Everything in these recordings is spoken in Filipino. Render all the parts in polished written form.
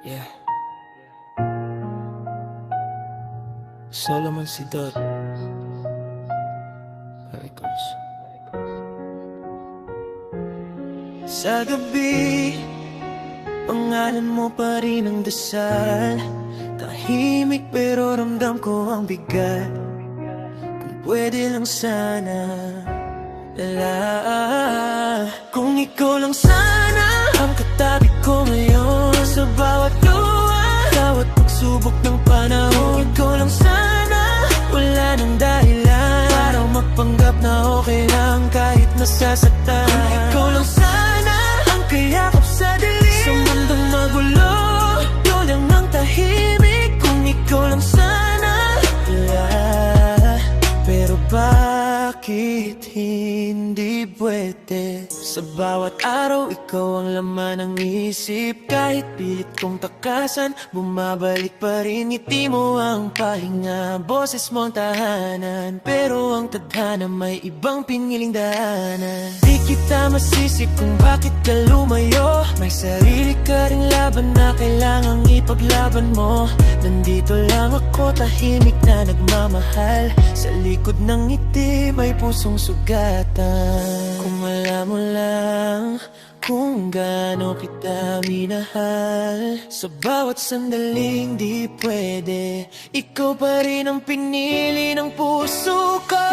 Yeah. Solomon Sidot Records. Sa gabi, pangalan mo pa rin ang dasal. Tahimik pero ramdam ko ang bigat. Kung pwede lang sana kung ikaw lang sana ang katabi ko ngayon. Sa bawat luha, bawat pagsubok ng panahon. Ikaw lang sana, wala nang dahilan para magpanggap na okay lang kahit nasasaktan. Kung ikaw lang sana ang kayakap sa dilim sa mundong magulo, ikaw lang ang tahimik. Kung ikaw lang sana, pero bakit hindi pwede? Sa bawat araw, ikaw ang laman ng isip. Kahit pilit kong takasan, bumabalik pa rin. Ngiti mo ang pahinga, boses mo ang tahanan. Pero ang tadhana may ibang piniling daanan. Di kita masisip kung bakit ka lumayo. May sarili ka ring laban na kailangang ipaglaban mo. Nandito lang ako, tahimik na nagmamahal. Sa likod ng ngiti, may pusong sugatan. Kung alam mo lang kung gaano kita minahal. Sa bawat sandaling di pwede, ikaw pa rin ang pinili ng puso ko.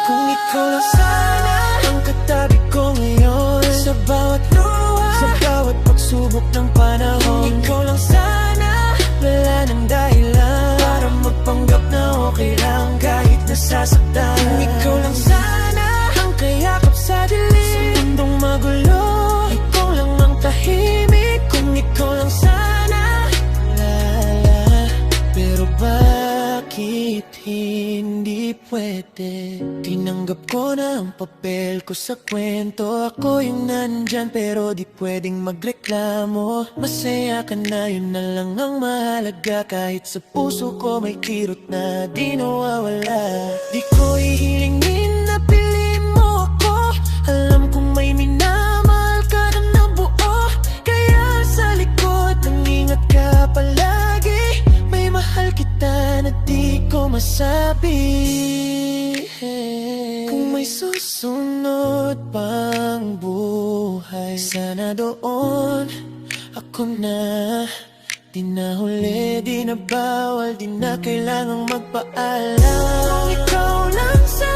Kung ikaw lang sana ang katabi ko ngayon. Sa bawat luha, sa bawat pagsubok ng panahon. Kung ikaw lang sana, wala nang dahilan para magpanggap na okay lang kahit nasasaktan. Kung ikaw lang sana ang kayakap sa dilim sa mundong magulo, ikaw lang ang tahimik. Kung ikaw lang sana, pero bakit hindi pwede? Tinanggap ko na ang papel ko sa kwento. Ako yung nandyan pero di pwedeng magreklamo. Masaya ka na, yun na lang ang mahalaga. Kahit sa puso ko may kirot na di nawawala. Di ko ihilingin na piliin mo ako. Alam kong may minamahal ka na nabuo. Kaya sa likod nangingat ka palagi. May mahal kita na di ko masabi. Kung may susunod pang buhay, sana doon ako na. Di na huli, di na bawal, di na kailangang magpaalam. Kung ikaw lang sa